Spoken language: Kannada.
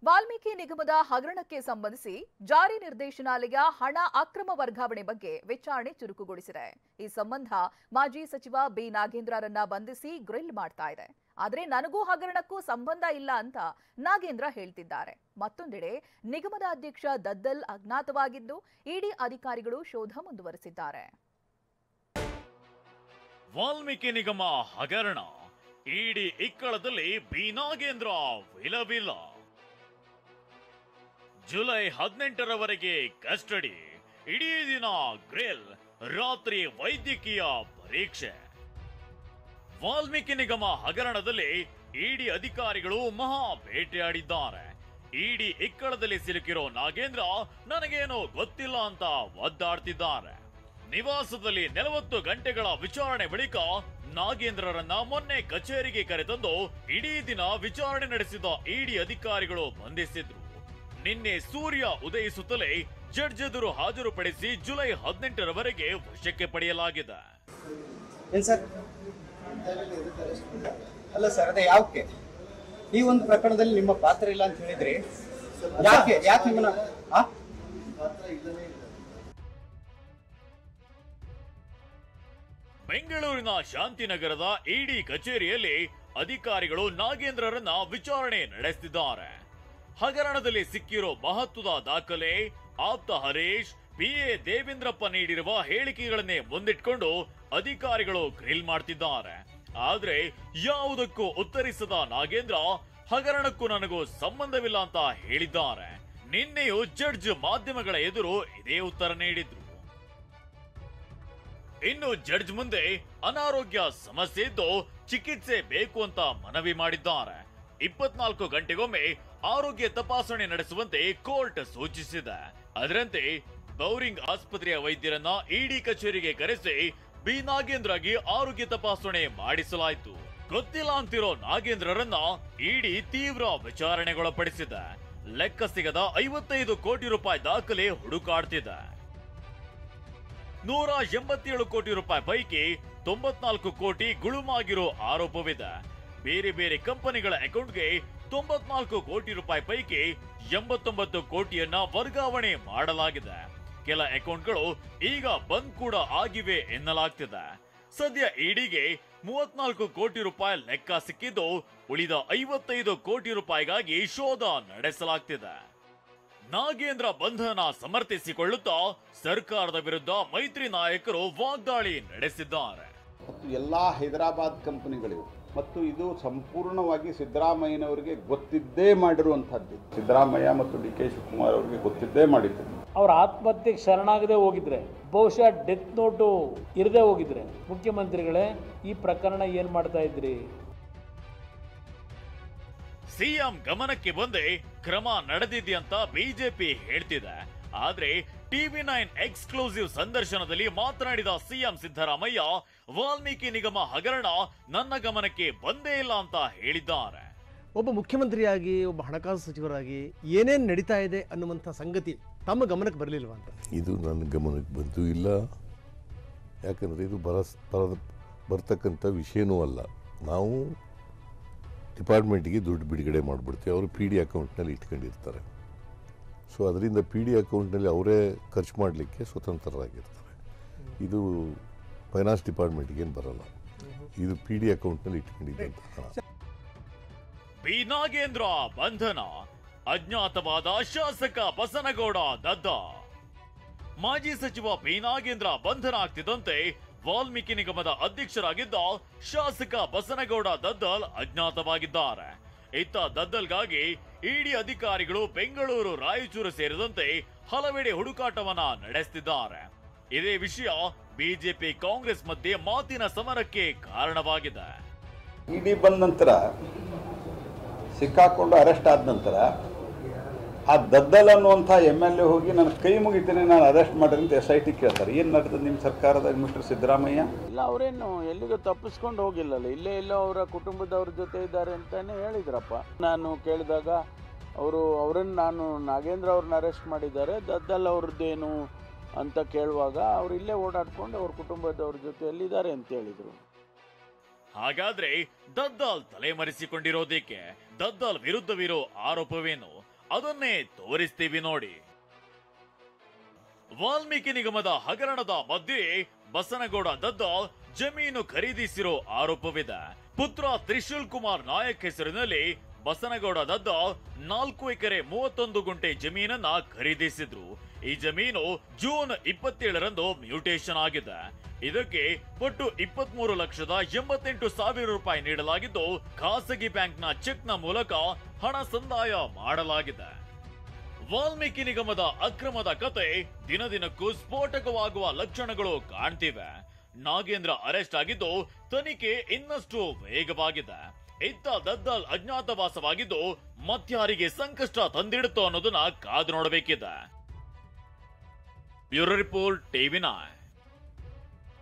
ವಾಲ್ಮೀಕಿ ನಿಗಮದ ಹಗರಣಕ್ಕೆ ಸಂಬಂಧಿಸಿ ಜಾರಿ ನಿರ್ದೇಶನಾಲಯ ಹಣ ಅಕ್ರಮ ವರ್ಗಾವಣೆ ಬಗ್ಗೆ ವಿಚಾರಣೆ ಚುರುಕುಗೊಳಿಸಿದೆ. ಈ ಸಂಬಂಧ ಮಾಜಿ ಸಚಿವ ಬಿ ನಾಗೇಂದ್ರರನ್ನ ಬಂಧಿಸಿ ಗ್ರಿಲ್ ಮಾಡ್ತಾ ಇದೆ. ಆದರೆ ನನಗೂ ಹಗರಣಕ್ಕೂ ಸಂಬಂಧ ಇಲ್ಲ ಅಂತ ನಾಗೇಂದ್ರ ಹೇಳ್ತಿದ್ದಾರೆ. ಮತ್ತೊಂದೆಡೆ ನಿಗಮದ ಅಧ್ಯಕ್ಷ ದದ್ದಲ್ ಅಜ್ಞಾತವಾಗಿದ್ದು ಇಡಿ ಅಧಿಕಾರಿಗಳು ಶೋಧ ಮುಂದುವರೆಸಿದ್ದಾರೆ. ವಾಲ್ಮೀಕಿ ನಿಗಮ ಹಗರಣ, ಇಡಿ ಇಕ್ಕಳದಲ್ಲಿ ಬಿ ನಾಗೇಂದ್ರ ವಿಲವಿಲ್ಲ. ಜುಲೈ 18ರವರೆಗೆ ಕಸ್ಟಡಿ, ಇಡೀ ದಿನ ಗ್ರಿಲ್, ರಾತ್ರಿ ವೈದ್ಯಕೀಯ ಪರೀಕ್ಷೆ. ವಾಲ್ಮೀಕಿ ನಿಗಮ ಹಗರಣದಲ್ಲಿ ಇಡಿ ಅಧಿಕಾರಿಗಳು ಮಹಾ ಬೇಟೆಯಾಡಿದ್ದಾರೆ. ಇಡಿ ಇಕ್ಕಳದಲ್ಲಿ ಸಿಲುಕಿರೋ ನಾಗೇಂದ್ರ ನನಗೇನೋ ಗೊತ್ತಿಲ್ಲ ಅಂತ ಒದ್ದಾಡ್ತಿದ್ದಾರೆ. ನಿವಾಸದಲ್ಲಿ 40 ಗಂಟೆಗಳ ವಿಚಾರಣೆ ಬಳಿಕ ನಾಗೇಂದ್ರರನ್ನ ಮೊನ್ನೆ ಕಚೇರಿಗೆ ಕರೆತಂದು ಇಡೀ ದಿನ ವಿಚಾರಣೆ ನಡೆಸಿದ ಇಡಿ ಅಧಿಕಾರಿಗಳು ಬಂಧಿಸಿದ್ರು. ನಿನ್ನೆ ಸೂರ್ಯ ಉದಯಿಸುತ್ತಲೇ ಜಡ್ಜ್ ಎದುರು ಹಾಜರುಪಡಿಸಿ ಜುಲೈ 18ರವರೆಗೆ ವಶಕ್ಕೆ ಪಡೆಯಲಾಗಿದೆ. ಅಲ್ಲ ಸರ್, ಅದೇ ಯಾಕೆ ಈ ಒಂದು ಪ್ರಕರಣದಲ್ಲಿ ನಿಮ್ಮ ಪಾತ್ರ ಇಲ್ಲ ಅಂತ ಹೇಳಿದ್ರಿ? ಯಾಕೆ ನಿಮ್ಮನ್ನ ಬೆಂಗಳೂರಿನ ಶಾಂತಿನಗರದ ಇಡಿ ಕಚೇರಿಯಲ್ಲಿ ಅಧಿಕಾರಿಗಳು ನಾಗೇಂದ್ರರನ್ನ ವಿಚಾರಣೆ ನಡೆಸುತ್ತಿದ್ದಾರೆ. ಹಗರಣದಲ್ಲಿ ಸಿಕ್ಕಿರೋ ಮಹತ್ವದ ದಾಖಲೆ, ಆಪ್ತ ಹರೀಶ್, ಪಿಎ ದೇವೇಂದ್ರಪ್ಪ ನೀಡಿರುವ ಹೇಳಿಕೆಗಳನ್ನೇ ಮುಂದಿಟ್ಕೊಂಡು ಅಧಿಕಾರಿಗಳು ಗ್ರಿಲ್ ಮಾಡ್ತಿದ್ದಾರೆ. ಆದ್ರೆ ಯಾವುದಕ್ಕೂ ಉತ್ತರಿಸದ ನಾಗೇಂದ್ರ ಹಗರಣಕ್ಕೂ ನನಗೂ ಸಂಬಂಧವಿಲ್ಲ ಅಂತ ಹೇಳಿದ್ದಾರೆ. ನಿನ್ನೆಯೂ ಜಡ್ಜ್ ಮಾಧ್ಯಮಗಳ ಎದುರು ಇದೇ ಉತ್ತರ ನೀಡಿದ್ರು. ಇನ್ನು ಜಡ್ಜ್ ಮುಂದೆ ಅನಾರೋಗ್ಯ ಸಮಸ್ಯೆ ಇದ್ದು ಚಿಕಿತ್ಸೆ ಬೇಕು ಅಂತ ಮನವಿ ಮಾಡಿದ್ದಾರೆ. 24 ಗಂಟೆಗೊಮ್ಮೆ ಆರೋಗ್ಯ ತಪಾಸಣೆ ನಡೆಸುವಂತೆ ಕೋರ್ಟ್ ಸೂಚಿಸಿದೆ. ಅದರಂತೆ ಬೌರಿಂಗ್ ಆಸ್ಪತ್ರೆಯ ವೈದ್ಯರನ್ನ ಇಡಿ ಕಚೇರಿಗೆ ಕರೆಸಿ ಬಿ ನಾಗೇಂದ್ರಗೆ ಆರೋಗ್ಯ ತಪಾಸಣೆ ಮಾಡಿಸಲಾಯಿತು. ಗೊತ್ತಿಲ್ಲ ಅಂತಿರೋ ನಾಗೇಂದ್ರರನ್ನ ಇಡಿ ತೀವ್ರ ವಿಚಾರಣೆಗೊಳಪಡಿಸಿದೆ. ಲೆಕ್ಕ ಸಿಗದ 55 ಕೋಟಿ ರೂಪಾಯಿ ದಾಖಲೆ ಹುಡುಕಾಡ್ತಿದೆ. 187 ಕೋಟಿ ರೂಪಾಯಿ ಪೈಕಿ 94 ಕೋಟಿ ಗುಳುಮಾಗಿರೋ ಆರೋಪವಿದೆ. ಬೇರೆ ಬೇರೆ ಕಂಪನಿಗಳ ಅಕೌಂಟ್ಗೆ 94 ಕೋಟಿ ರೂಪಾಯಿ ಪೈಕಿ 89 ಕೋಟಿಯನ್ನ ವರ್ಗಾವಣೆ ಮಾಡಲಾಗಿದೆ. ಕೆಲ ಅಕೌಂಟ್ಗಳು ಈಗ ಬಂದ್ ಕೂಡ ಆಗಿವೆ ಎನ್ನಲಾಗ್ತಿದೆ. ಸದ್ಯ ಇಡಿಗೆ 34 ಕೋಟಿ ರೂಪಾಯಿ ಲೆಕ್ಕ ಸಿಕ್ಕಿದ್ದು, ಉಳಿದ 55 ಕೋಟಿ ರೂಪಾಯಿಗಾಗಿ ಶೋಧ ನಡೆಸಲಾಗ್ತಿದೆ. ನಾಗೇಂದ್ರ ಬಂಧನ ಸಮರ್ಥಿಸಿಕೊಳ್ಳುತ್ತಾ ಸರ್ಕಾರದ ವಿರುದ್ಧ ಮೈತ್ರಿ ನಾಯಕರು ವಾಗ್ದಾಳಿ ನಡೆಸಿದ್ದಾರೆ. ಎಲ್ಲಾ ಹೈದರಾಬಾದ್ ಕಂಪನಿಗಳಿವೆ ಮತ್ತು ಇದು ಸಂಪೂರ್ಣವಾಗಿ ಸಿದ್ದರಾಮಯ್ಯನವರಿಗೆ ಗೊತ್ತಿದ್ದೇ ಮಾಡಿರುವಂತಹದ್ದು. ಸಿದ್ದರಾಮಯ್ಯ ಮತ್ತು ಡಿ ಕೆ ಶಿವಕುಮಾರ್ ಅವರಿಗೆ ಗೊತ್ತಿದ್ದೇ ಮಾಡಿದ್ರು. ಅವ್ರ ಆತ್ಮಹತ್ಯೆಗೆ ಶರಣಾಗದೆ ಹೋಗಿದ್ರೆ, ಬಹುಶಃ ಡೆತ್ ನೋಟು ಇರದೆ ಹೋಗಿದ್ರೆ, ಮುಖ್ಯಮಂತ್ರಿಗಳೇ ಈ ಪ್ರಕರಣ ಏನ್ ಮಾಡ್ತಾ ಇದ್ರಿ? ಸಿಎಂ ಗಮನಕ್ಕೆ ಬಂದೆ ಕ್ರಮ ನಡೆದಿದೆಯಂತ ಬಿಜೆಪಿ ಹೇಳ್ತಿದೆ. ಆದ್ರೆ ಟಿವಿ9 ಎಕ್ಸ್ಕ್ಲೂಸಿವ್ ಸಂದರ್ಶನದಲ್ಲಿ ಮಾತನಾಡಿದ ಸಿಎಂ ಸಿದ್ದರಾಮಯ್ಯ, ವಾಲ್ಮೀಕಿ ನಿಗಮ ಹಗರಣ ನನ್ನ ಗಮನಕ್ಕೆ ಬಂದೇ ಇಲ್ಲ ಅಂತ ಹೇಳಿದ್ದಾರೆ. ಒಬ್ಬ ಮುಖ್ಯಮಂತ್ರಿಯಾಗಿ, ಒಬ್ಬ ಹಣಕಾಸು ಸಚಿವರಾಗಿ ಏನೇನು ನಡೀತಾ ಇದೆ ಅನ್ನುವಂಥ ಸಂಗತಿ ತಮ್ಮ ಗಮನಕ್ಕೆ ಬರಲಿಲ್ವಾ ಅಂತ? ಇದು ನನ್ನ ಗಮನಕ್ಕೆ ಬಂದೂ ಇಲ್ಲ. ಯಾಕಂದರೆ ಇದು ಬರ್ತಕ್ಕಂಥ ವಿಷಯನೂ ಅಲ್ಲ. ನಾವು ಡಿಪಾರ್ಟ್ಮೆಂಟಿಗೆ ದುಡ್ಡು ಬಿಡುಗಡೆ ಮಾಡಿಬಿಡ್ತೀವಿ, ಅವರು ಪಿ ಡಿ ಅಕೌಂಟ್ನಲ್ಲಿ ಇಟ್ಕೊಂಡಿರ್ತಾರೆ. ಸೊ ಅದರಿಂದ ಪಿ ಡಿ ಅಕೌಂಟ್ನಲ್ಲಿ ಅವರೇ ಖರ್ಚು ಮಾಡಲಿಕ್ಕೆ ಸ್ವತಂತ್ರರಾಗಿರ್ತಾರೆ. ಇದು ಫೈನಾನ್ಸ್ ಡಿಪಾರ್ಟ್ಮೆಂಟ್ಗೇನು ಬರಲ್ಲ. ಇದು ಪಿ ಡಿ ಅಕೌಂಟ್ನಲ್ಲಿ ಇಟ್ಕೊಂಡಿದ್ದಂಥ ಹಣ. ಬಿ ನಾಗೇಂದ್ರ ಬಂಧನ, ಅಜ್ಞಾತವಾದ ಶಾಸಕ ಬಸನಗೌಡ ದದ್ದ. ಮಾಜಿ ಸಚಿವ ಬಿ ನಾಗೇಂದ್ರ ಬಂಧನ ಆಗ್ತಿದ್ದಂತೆ ವಾಲ್ಮೀಕಿ ನಿಗಮದ ಅಧ್ಯಕ್ಷರಾಗಿದ್ದ ಶಾಸಕ ಬಸನಗೌಡ ದದ್ದಲ್ ಅಜ್ಞಾತವಾಗಿದ್ದಾರೆ. ಇತ್ತ ದದ್ದಲ್ಗಾಗಿ ಇಡಿ ಅಧಿಕಾರಿಗಳು ಬೆಂಗಳೂರು, ರಾಯಚೂರು ಸೇರಿದಂತೆ ಹಲವೆಡೆ ಹುಡುಕಾಟವನ್ನ ನಡೆಸುತ್ತಿದ್ದಾರೆ. ಇದೇ ವಿಷಯ ಬಿಜೆಪಿ ಕಾಂಗ್ರೆಸ್ ಮಧ್ಯೆ ಮಾತಿನ ಸಮರಕ್ಕೆ ಕಾರಣವಾಗಿದೆ. ಇಡಿ ಬಂದ ನಂತರ, ಸಿಕ್ಕಾಕೊಂಡು ಅರೆಸ್ಟ್ ಆದ ನಂತರ ಆ ದದ್ದಲ್ ಅನ್ನುವಂಥ MLA ಹೋಗಿ ನನ್ನ ಕೈ ಮುಗಿತೀನಿ, ನಾನು ಅರೆಸ್ಟ್ ಮಾಡ್ರಿ ಅಂತ SIT ಕೇಳ್ತಾರೆ. ಏನು ನಡೆದ ನಿಮ್ಮ ಸರ್ಕಾರದ ಮಿಸ್ಟರ್ ಸಿದ್ದರಾಮಯ್ಯ? ಇಲ್ಲ, ಅವರೇನು ಎಲ್ಲಿಗೂ ತಪ್ಪಿಸ್ಕೊಂಡು ಹೋಗಿಲ್ಲಲ್ಲ, ಇಲ್ಲೇ ಎಲ್ಲೋ ಅವರ ಕುಟುಂಬದವ್ರ ಜೊತೆ ಇದ್ದಾರೆ ಅಂತಾನೆ ಹೇಳಿದ್ರಪ್ಪ. ನಾನು ಕೇಳಿದಾಗ ನಾನು ನಾಗೇಂದ್ರ ಅವ್ರನ್ನ ಅರೆಸ್ಟ್ ಮಾಡಿದ್ದಾರೆ, ದದ್ದಲ್ ಅವ್ರದ್ದೇನು ಅಂತ ಕೇಳುವಾಗ ಅವ್ರು ಇಲ್ಲೇ ಓಡಾಡ್ಕೊಂಡು ಅವ್ರ ಕುಟುಂಬದವ್ರ ಜೊತೆ ಎಲ್ಲಿದ್ದಾರೆ ಅಂತ ಹೇಳಿದ್ರು. ಹಾಗಾದ್ರೆ ದದ್ದಲ್ ತಲೆಮರೆಸಿಕೊಂಡಿರೋದಕ್ಕೆ ದದ್ದಲ್ ವಿರುದ್ಧವಿರೋ ಆರೋಪವೇನು? ಅದನ್ನೇ ತೋರಿಸ್ತೀವಿ ನೋಡಿ. ವಾಲ್ಮೀಕಿ ನಿಗಮದ ಹಗರಣದ ಮಧ್ಯೆ ಬಸನಗೌಡ ದದ್ದಾಲ್ ಜಮೀನು ಖರೀದಿಸಿರೋ ಆರೋಪವಿದೆ. ಪುತ್ರ ತ್ರಿಶೂಲ್ ಕುಮಾರ್ ನಾಯಕ್ ಹೆಸರಿನಲ್ಲಿ ಬಸನಗೌಡ ದದ್ದಾಲ್ 4 ಎಕರೆ 31 ಗುಂಟೆ ಜಮೀನನ್ನ ಖರೀದಿಸಿದ್ರು. ಈ ಜಮೀನು ಜೂನ್ 27ರಂದು ಮ್ಯೂಟೇಷನ್ ಆಗಿದೆ. ಇದಕ್ಕೆ ಒಟ್ಟು 23,88,000 ರೂಪಾಯಿ ನೀಡಲಾಗಿದ್ದು, ಖಾಸಗಿ ಬ್ಯಾಂಕ್ನ ಚೆಕ್ನ ಮೂಲಕ ಹಣ ಸಂದಾಯ ಮಾಡಲಾಗಿದೆ. ವಾಲ್ಮೀಕಿ ನಿಗಮದ ಅಕ್ರಮದ ಕತೆ ದಿನದಿನಕ್ಕೂ ಸ್ಫೋಟಕವಾಗುವ ಲಕ್ಷಣಗಳು ಕಾಣ್ತಿವೆ. ನಾಗೇಂದ್ರ ಅರೆಸ್ಟ್ ಆಗಿದ್ದು ತನಿಖೆ ಇನ್ನಷ್ಟು ವೇಗವಾಗಿದೆ. ಇತ್ತ ದದ್ದಾಲ್ ಅಜ್ಞಾತವಾಸವಾಗಿದ್ದು ಮತ್ಯಾರಿಗೆ ಸಂಕಷ್ಟ ತಂದಿಡುತ್ತೋ ಅನ್ನೋದನ್ನ ಕಾದು ನೋಡಬೇಕಿದೆ. Bureau report, TV9.